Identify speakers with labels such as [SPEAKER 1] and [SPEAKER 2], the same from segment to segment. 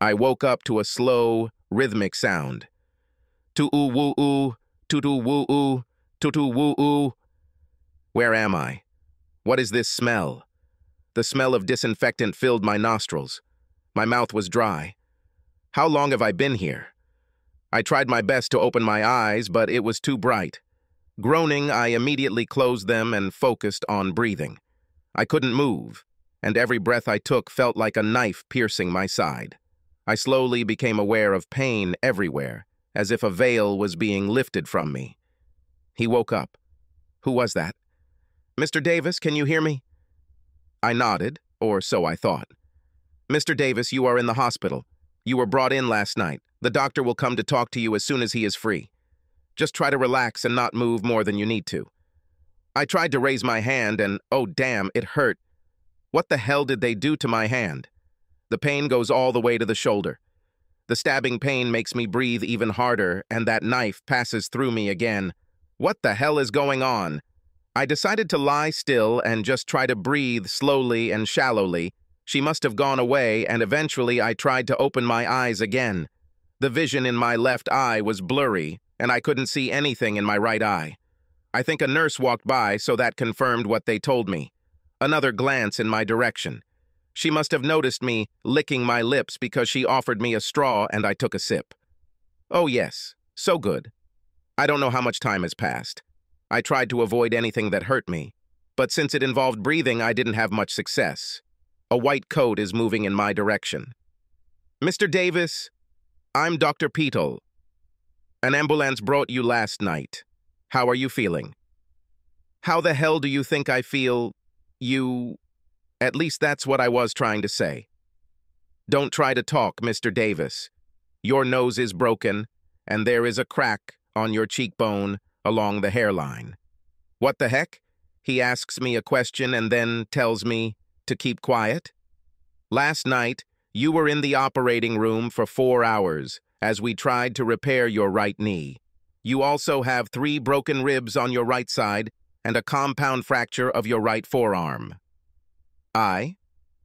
[SPEAKER 1] I woke up to a slow, rhythmic sound. Tu-oo-woo-oo, tu-tu-woo-oo, tu-tu-woo-oo. Where am I? What is this smell? The smell of disinfectant filled my nostrils. My mouth was dry. How long have I been here? I tried my best to open my eyes, but it was too bright. Groaning, I immediately closed them and focused on breathing. I couldn't move, and every breath I took felt like a knife piercing my side. I slowly became aware of pain everywhere, as if a veil was being lifted from me. He woke up. Who was that? "Mr. Davis, can you hear me?" I nodded, or so I thought. "Mr. Davis, you are in the hospital. You were brought in last night. The doctor will come to talk to you as soon as he is free. Just try to relax and not move more than you need to." I tried to raise my hand and, oh damn, it hurt. What the hell did they do to my hand? The pain goes all the way to the shoulder. The stabbing pain makes me breathe even harder, and that knife passes through me again. What the hell is going on? I decided to lie still and just try to breathe slowly and shallowly. She must have gone away, and eventually I tried to open my eyes again. The vision in my left eye was blurry, and I couldn't see anything in my right eye. I think a nurse walked by, so that confirmed what they told me. Another glance in my direction. She must have noticed me licking my lips because she offered me a straw and I took a sip. Oh yes, so good. I don't know how much time has passed. I tried to avoid anything that hurt me, but since it involved breathing, I didn't have much success. A white coat is moving in my direction. "Mr. Davis, I'm Dr. Peetle. An ambulance brought you last night. How are you feeling?" How the hell do you think I feel? At least that's what I was trying to say. "Don't try to talk, Mr. Davis. Your nose is broken, and there is a crack on your cheekbone along the hairline." What the heck? He asks me a question and then tells me to keep quiet? "Last night, you were in the operating room for 4 hours as we tried to repair your right knee. You also have 3 broken ribs on your right side and a compound fracture of your right forearm." "Eye?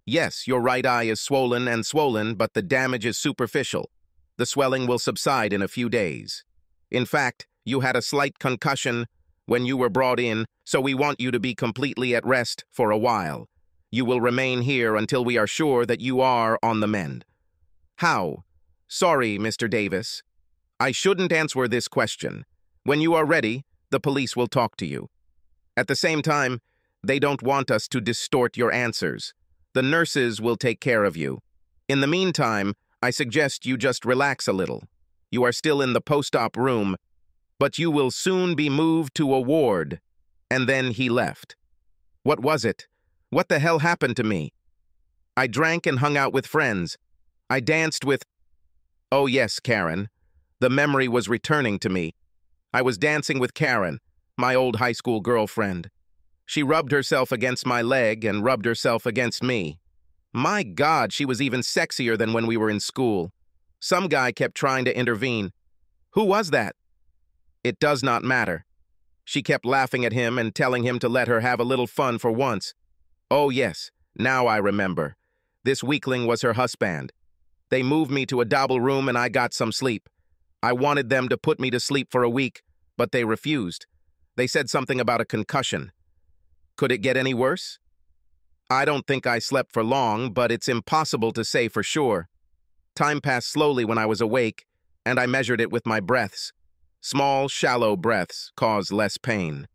[SPEAKER 1] Yes, your right eye is swollen, but the damage is superficial. The swelling will subside in a few days. In fact, you had a slight concussion when you were brought in, so we want you to be completely at rest for a while. You will remain here until we are sure that you are on the mend." How? Sorry, Mr. Davis. I shouldn't answer this question. When you are ready, the police will talk to you. At the same time, they don't want us to distort your answers. The nurses will take care of you. In the meantime, I suggest you just relax a little. You are still in the post-op room, but you will soon be moved to a ward. And then he left. What was it? What the hell happened to me? I drank and hung out with friends. I danced with... Oh yes, Karen. The memory was returning to me. I was dancing with Karen, my old high school girlfriend. She rubbed herself against my leg and rubbed herself against me. My God, she was even sexier than when we were in school. Some guy kept trying to intervene. Who was that? It does not matter. She kept laughing at him and telling him to let her have a little fun for once. Oh yes, now I remember. This weakling was her husband. They moved me to a double room and I got some sleep. I wanted them to put me to sleep for a week, but they refused. They said something about a concussion. Could it get any worse? I don't think I slept for long, but it's impossible to say for sure. Time passed slowly when I was awake, and I measured it with my breaths. Small, shallow breaths cause less pain.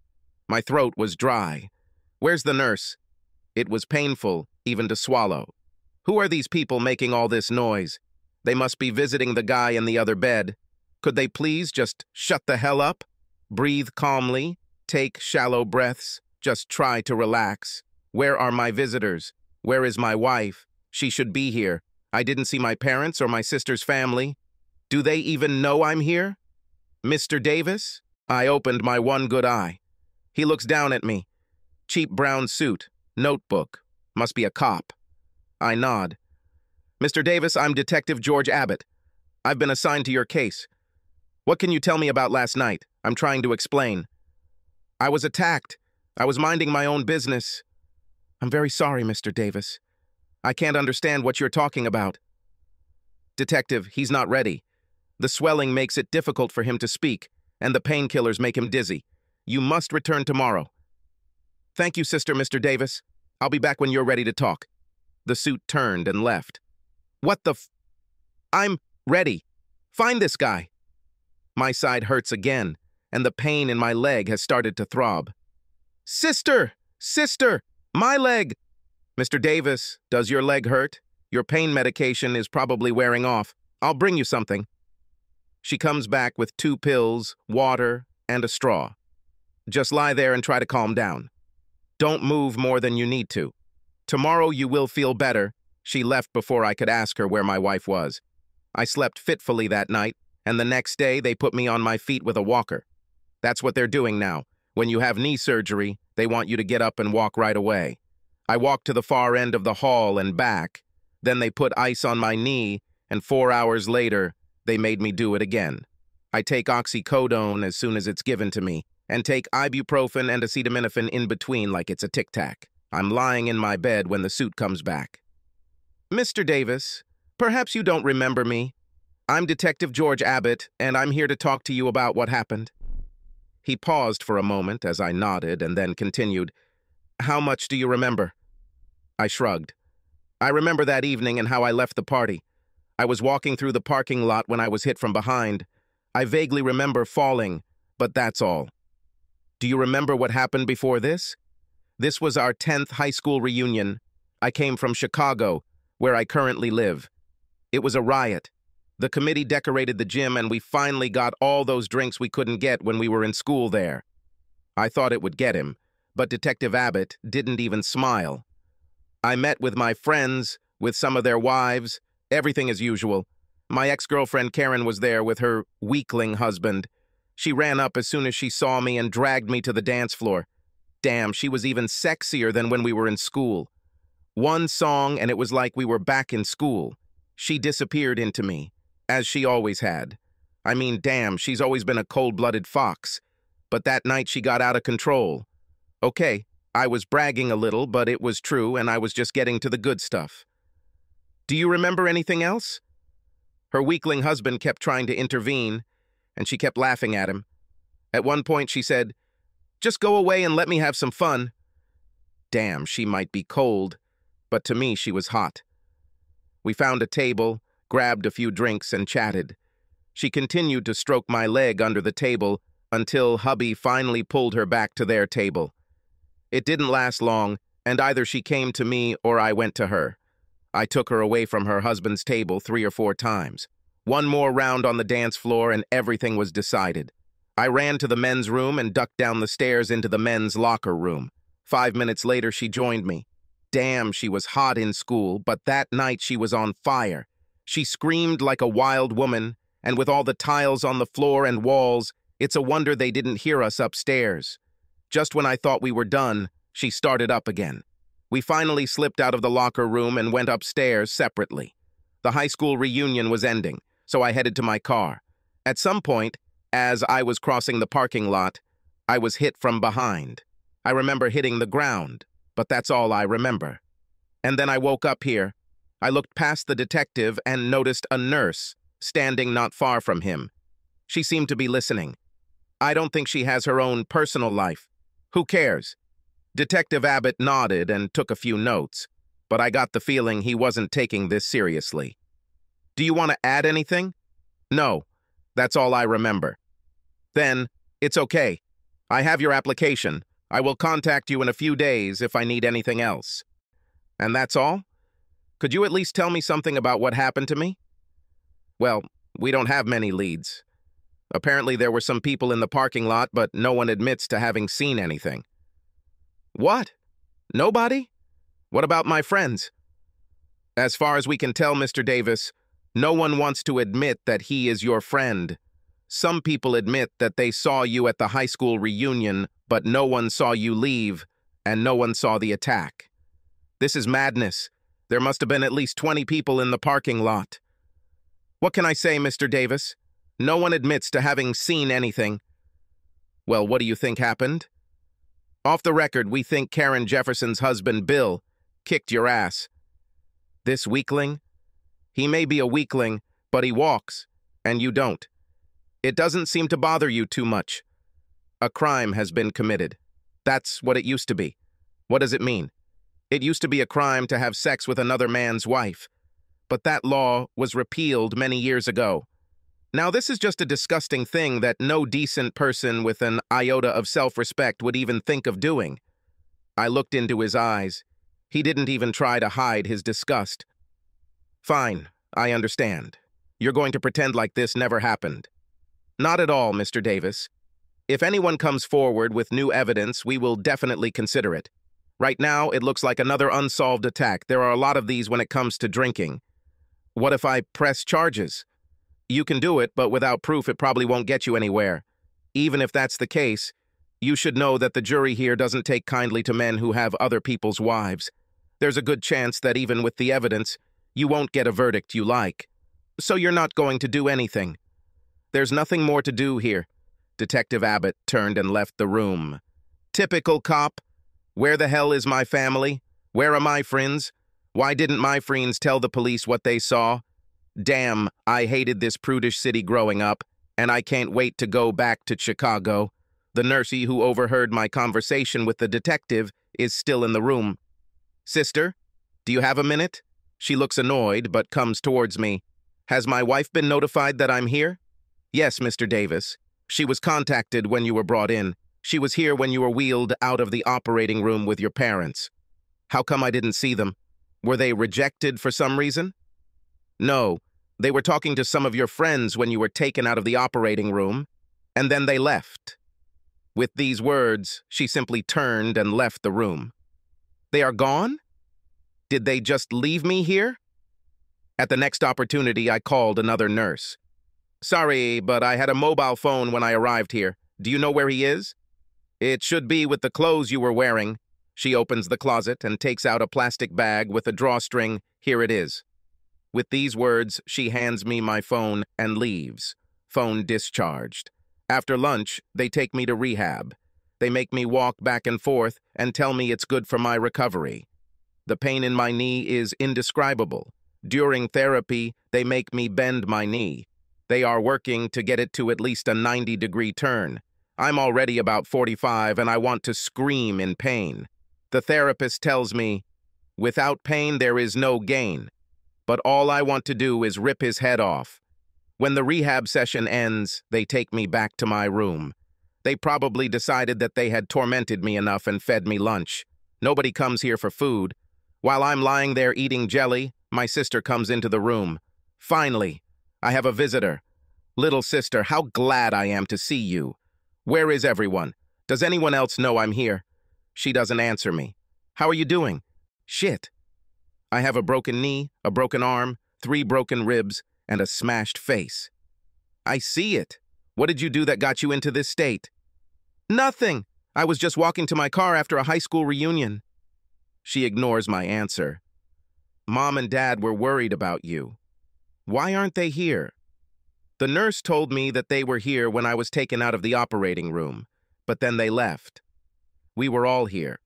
[SPEAKER 1] My throat was dry. Where's the nurse? It was painful, even to swallow. Who are these people making all this noise? They must be visiting the guy in the other bed. Could they please just shut the hell up? Breathe calmly, take shallow breaths, just try to relax. Where are my visitors? Where is my wife? She should be here. I didn't see my parents or my sister's family. Do they even know I'm here? Mr. Davis? I opened my one good eye. He looks down at me. Cheap brown suit, notebook. Must be a cop. I nod. Mr. Davis, I'm Detective George Abbott. I've been assigned to your case. What can you tell me about last night? I'm trying to explain. I was attacked. I was minding my own business. I'm very sorry, Mr. Davis. I can't understand what you're talking about. Detective, he's not ready. The swelling makes it difficult for him to speak, and the painkillers make him dizzy. You must return tomorrow. Thank you, Sister Mr. Davis. I'll be back when you're ready to talk. The suit turned and left. What the I'm ready. Find this guy. My side hurts again, and the pain in my leg has started to throb. Sister! Sister! My leg! Mr. Davis, does your leg hurt? Your pain medication is probably wearing off. I'll bring you something. She comes back with 2 pills, water, and a straw. Just lie there and try to calm down. Don't move more than you need to. Tomorrow you will feel better. She left before I could ask her where my wife was. I slept fitfully that night, and the next day they put me on my feet with a walker. That's what they're doing now. When you have knee surgery, they want you to get up and walk right away. I walked to the far end of the hall and back. Then they put ice on my knee, and 4 hours later, they made me do it again. I take oxycodone as soon as it's given to me, and take ibuprofen and acetaminophen in between like it's a tic-tac. I'm lying in my bed when the suit comes back. Mr. Davis, perhaps you don't remember me. I'm Detective George Abbott, and I'm here to talk to you about what happened. He paused for a moment as I nodded and then continued, How much do you remember? I shrugged. I remember that evening and how I left the party. I was walking through the parking lot when I was hit from behind. I vaguely remember falling, but that's all. Do you remember what happened before this? This was our 10th high school reunion. I came from Chicago, where I currently live. It was a riot. The committee decorated the gym and we finally got all those drinks we couldn't get when we were in school there. I thought it would get him, but Detective Abbott didn't even smile. I met with my friends, with some of their wives, everything as usual. My ex-girlfriend Karen was there with her weakling husband. She ran up as soon as she saw me and dragged me to the dance floor. Damn, she was even sexier than when we were in school. One song and it was like we were back in school. She disappeared into me, as she always had. I mean, damn, she's always been a cold-blooded fox. But that night she got out of control. Okay, I was bragging a little, but it was true and I was just getting to the good stuff. Do you remember anything else? Her weakling husband kept trying to intervene, and she kept laughing at him. At one point she said, Just go away and let me have some fun. Damn, she might be cold, but to me she was hot. We found a table, grabbed a few drinks, and chatted. She continued to stroke my leg under the table until hubby finally pulled her back to their table. It didn't last long, and either she came to me or I went to her. I took her away from her husband's table 3 or 4 times. One more round on the dance floor and everything was decided. I ran to the men's room and ducked down the stairs into the men's locker room. 5 minutes later, she joined me. Damn, she was hot in school, but that night she was on fire. She screamed like a wild woman, and with all the tiles on the floor and walls, it's a wonder they didn't hear us upstairs. Just when I thought we were done, she started up again. We finally slipped out of the locker room and went upstairs separately. The high school reunion was ending, so I headed to my car. At some point, as I was crossing the parking lot, I was hit from behind. I remember hitting the ground, but that's all I remember. And then I woke up here. I looked past the detective and noticed a nurse standing not far from him. She seemed to be listening. I don't think she has her own personal life. Who cares? Detective Abbott nodded and took a few notes, but I got the feeling he wasn't taking this seriously. Do you want to add anything? No, that's all I remember. Then, it's okay. I have your application. I will contact you in a few days if I need anything else. And that's all? Could you at least tell me something about what happened to me? Well, we don't have many leads. Apparently there were some people in the parking lot, but no one admits to having seen anything. What? Nobody? What about my friends? As far as we can tell, Mr. Davis, no one wants to admit that he is your friend. Some people admit that they saw you at the high school reunion, but no one saw you leave, and no one saw the attack. This is madness. There must have been at least 20 people in the parking lot. What can I say, Mr. Davis? No one admits to having seen anything. Well, what do you think happened? Off the record, we think Karen Jefferson's husband, Bill, kicked your ass. This weakling? He may be a weakling, But he walks, and you don't. It doesn't seem to bother you too much. A crime has been committed. That's what it used to be. What does it mean? It used to be a crime to have sex with another man's wife. But that law was repealed many years ago. Now this is just a disgusting thing that no decent person with an iota of self-respect would even think of doing. I looked into his eyes. He didn't even try to hide his disgust. Fine, I understand. You're going to pretend like this never happened. Not at all, Mr. Davis. If anyone comes forward with new evidence, we will definitely consider it. Right now, it looks like another unsolved attack. There are a lot of these when it comes to drinking. What if I press charges? You can do it, but without proof, it probably won't get you anywhere. Even if that's the case, you should know that the jury here doesn't take kindly to men who have other people's wives. There's a good chance that even with the evidence, you won't get a verdict you like. So you're not going to do anything. There's nothing more to do here. Detective Abbott turned and left the room. Typical cop. Where the hell is my family? Where are my friends? Why didn't my friends tell the police what they saw? Damn, I hated this prudish city growing up, and I can't wait to go back to Chicago. The nursey who overheard my conversation with the detective is still in the room. Sister, do you have a minute? She looks annoyed, but comes towards me. Has my wife been notified that I'm here? Yes, Mr. Davis. She was contacted when you were brought in. She was here when you were wheeled out of the operating room with your parents. How come I didn't see them? Were they rejected for some reason? No, they were talking to some of your friends when you were taken out of the operating room, and then they left. With these words, she simply turned and left the room. They are gone? Did they just leave me here? At the next opportunity, I called another nurse. Sorry, but I had a mobile phone when I arrived here. Do you know where he is? It should be with the clothes you were wearing. She opens the closet and takes out a plastic bag with a drawstring. Here it is. With these words, she hands me my phone and leaves. Phone discharged. After lunch, they take me to rehab. They make me walk back and forth and tell me it's good for my recovery. The pain in my knee is indescribable. During therapy, they make me bend my knee. They are working to get it to at least a 90-degree turn. I'm already about 45 and I want to scream in pain. The therapist tells me, without pain there is no gain. But all I want to do is rip his head off. When the rehab session ends, they take me back to my room. They probably decided that they had tormented me enough and fed me lunch. Nobody comes here for food. While I'm lying there eating jelly, my sister comes into the room. Finally, I have a visitor. Little sister, how glad I am to see you. Where is everyone? Does anyone else know I'm here? She doesn't answer me. How are you doing? Shit. I have a broken knee, a broken arm, 3 broken ribs, and a smashed face. I see it. What did you do that got you into this state? Nothing. I was just walking to my car after a high school reunion. She ignores my answer. Mom and Dad were worried about you. Why aren't they here? The nurse told me that they were here when I was taken out of the operating room, but then they left. We were all here.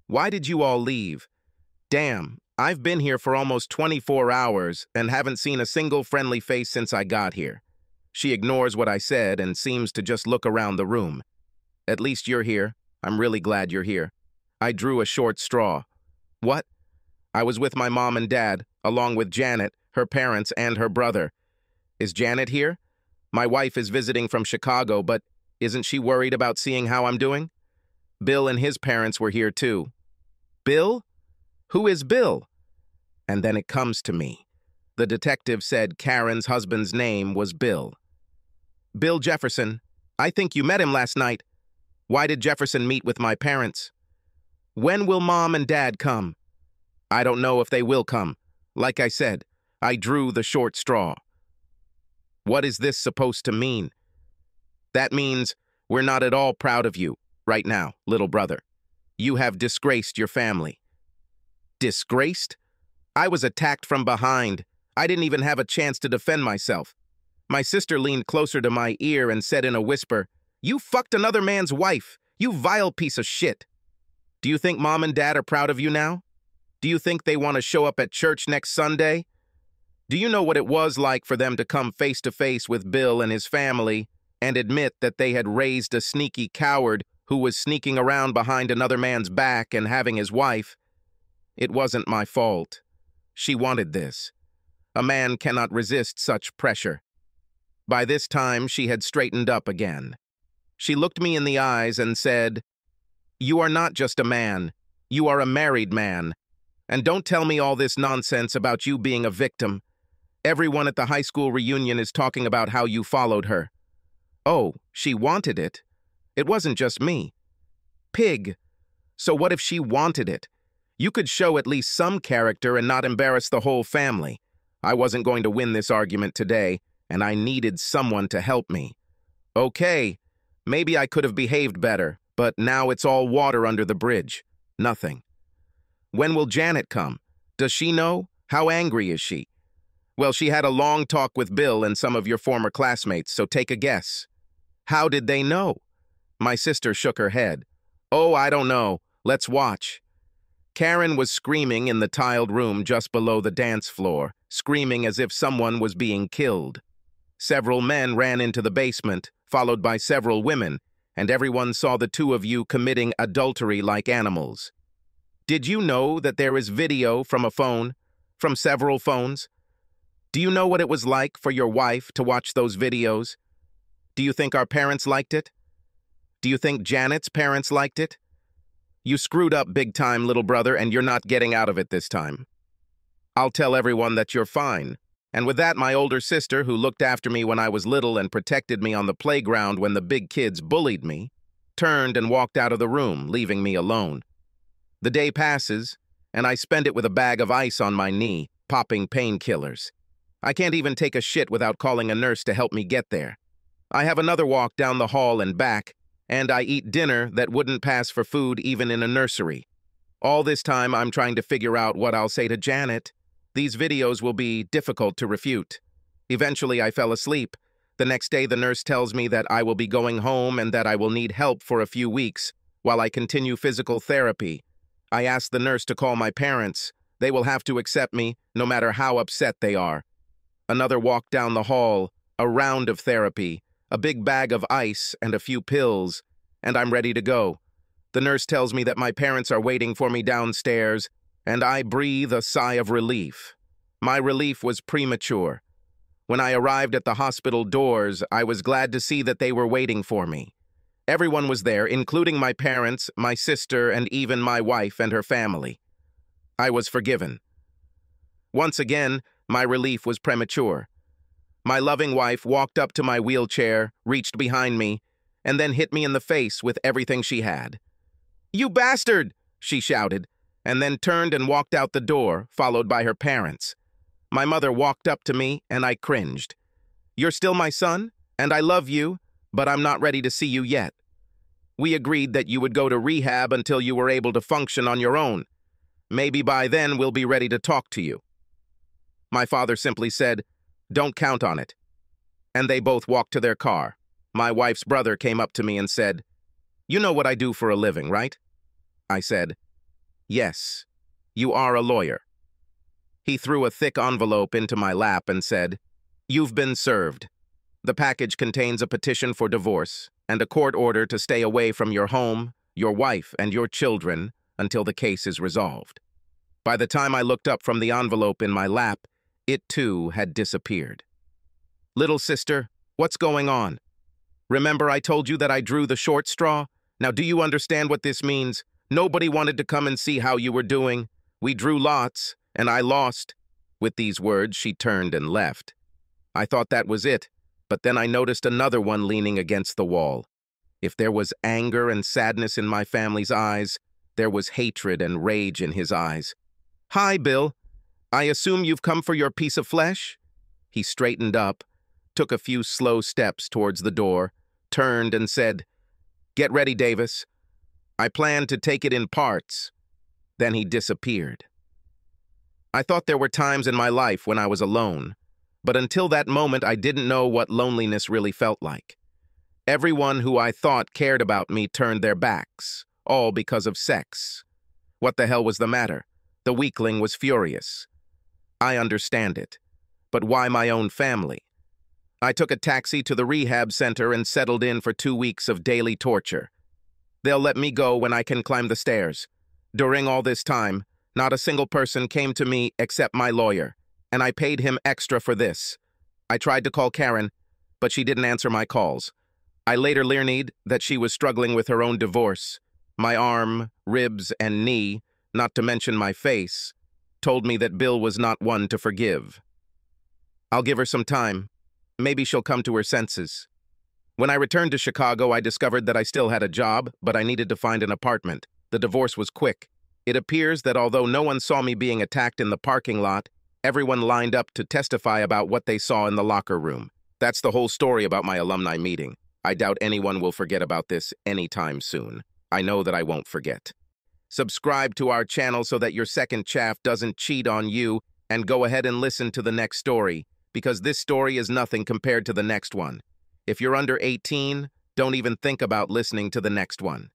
[SPEAKER 1] Why did you all leave? Damn, I've been here for almost 24 hours and haven't seen a single friendly face since I got here. She ignores what I said and seems to just look around the room. At least you're here. I'm really glad you're here. I drew a short straw. What? I was with my mom and dad, along with Janet, her parents, and her brother. Is Janet here? My wife is visiting from Chicago, but isn't she worried about seeing how I'm doing? Bill and his parents were here too. Bill? Who is Bill? And then it comes to me. The detective said Karen's husband's name was Bill. Bill Jefferson. I think you met him last night. Why did Jefferson meet with my parents? When will Mom and Dad come? I don't know if they will come. Like I said, I drew the short straw. What is this supposed to mean? That means we're not at all proud of you right now, little brother. You have disgraced your family. Disgraced? I was attacked from behind. I didn't even have a chance to defend myself. My sister leaned closer to my ear and said in a whisper, "You fucked another man's wife, you vile piece of shit." Do you think Mom and Dad are proud of you now? Do you think they want to show up at church next Sunday? Do you know what it was like for them to come face to face with Bill and his family and admit that they had raised a sneaky coward who was sneaking around behind another man's back and having his wife? It wasn't my fault. She wanted this. A man cannot resist such pressure. By this time, she had straightened up again. She looked me in the eyes and said, "You are not just a man. You are a married man. And don't tell me all this nonsense about you being a victim. Everyone at the high school reunion is talking about how you followed her." Oh, she wanted it. It wasn't just me. Pig. So what if she wanted it? You could show at least some character and not embarrass the whole family. I wasn't going to win this argument today, and I needed someone to help me. Okay, maybe I could have behaved better, but now it's all water under the bridge. Nothing. When will Janet come? Does she know? How angry is she? Well, she had a long talk with Bill and some of your former classmates, so take a guess. How did they know? My sister shook her head. Oh, I don't know. Let's watch. Karen was screaming in the tiled room just below the dance floor, screaming as if someone was being killed. Several men ran into the basement, followed by several women, and everyone saw the two of you committing adultery like animals. Did you know that there is video from a phone, from several phones? Do you know what it was like for your wife to watch those videos? Do you think our parents liked it? Do you think Janet's parents liked it? You screwed up big time, little brother, and you're not getting out of it this time. I'll tell everyone that you're fine. And with that, my older sister, who looked after me when I was little and protected me on the playground when the big kids bullied me, turned and walked out of the room, leaving me alone. The day passes, and I spend it with a bag of ice on my knee, popping painkillers. I can't even take a shit without calling a nurse to help me get there. I have another walk down the hall and back, and I eat dinner that wouldn't pass for food even in a nursery. All this time, I'm trying to figure out what I'll say to Janet. These videos will be difficult to refute. Eventually, I fell asleep. The next day, the nurse tells me that I will be going home and that I will need help for a few weeks while I continue physical therapy. I asked the nurse to call my parents. They will have to accept me, no matter how upset they are. Another walk down the hall, a round of therapy, a big bag of ice and a few pills, and I'm ready to go. The nurse tells me that my parents are waiting for me downstairs, and I breathe a sigh of relief. My relief was premature. When I arrived at the hospital doors, I was glad to see that they were waiting for me. Everyone was there, including my parents, my sister, and even my wife and her family. I was forgiven. Once again, my relief was premature. My loving wife walked up to my wheelchair, reached behind me, and then hit me in the face with everything she had. "You bastard!" she shouted, and then turned and walked out the door, followed by her parents. My mother walked up to me, and I cringed. "You're still my son, and I love you, but I'm not ready to see you yet. We agreed that you would go to rehab until you were able to function on your own. Maybe by then we'll be ready to talk to you." My father simply said, "Don't count on it." And they both walked to their car. My wife's brother came up to me and said, "You know what I do for a living, right?" I said, "Yes, you are a lawyer." He threw a thick envelope into my lap and said, "You've been served. The package contains a petition for divorce and a court order to stay away from your home, your wife, and your children until the case is resolved." By the time I looked up from the envelope in my lap, it too had disappeared. "Little sister, what's going on? Remember I told you that I drew the short straw? Now do you understand what this means? Nobody wanted to come and see how you were doing. We drew lots, and I lost." With these words, she turned and left. I thought that was it, but then I noticed another one leaning against the wall. If there was anger and sadness in my family's eyes, there was hatred and rage in his eyes. "Hi, Bill. I assume you've come for your piece of flesh?" He straightened up, took a few slow steps towards the door, turned and said, "Get ready, Davis. I plan to take it in parts." Then he disappeared. I thought there were times in my life when I was alone, but until that moment I didn't know what loneliness really felt like. Everyone who I thought cared about me turned their backs, all because of sex. What the hell was the matter? The weakling was furious. I understand it. But why my own family? I took a taxi to the rehab center and settled in for 2 weeks of daily torture. They'll let me go when I can climb the stairs. During all this time, not a single person came to me except my lawyer, and I paid him extra for this. I tried to call Karen, but she didn't answer my calls. I later learned that she was struggling with her own divorce. My arm, ribs, and knee, not to mention my face, told me that Bill was not one to forgive. I'll give her some time. Maybe she'll come to her senses. When I returned to Chicago, I discovered that I still had a job, but I needed to find an apartment. The divorce was quick. It appears that although no one saw me being attacked in the parking lot, everyone lined up to testify about what they saw in the locker room. That's the whole story about my alumni meeting. I doubt anyone will forget about this anytime soon. I know that I won't forget. Subscribe to our channel so that your second chaff doesn't cheat on you, and go ahead and listen to the next story, because this story is nothing compared to the next one. If you're under 18, don't even think about listening to the next one.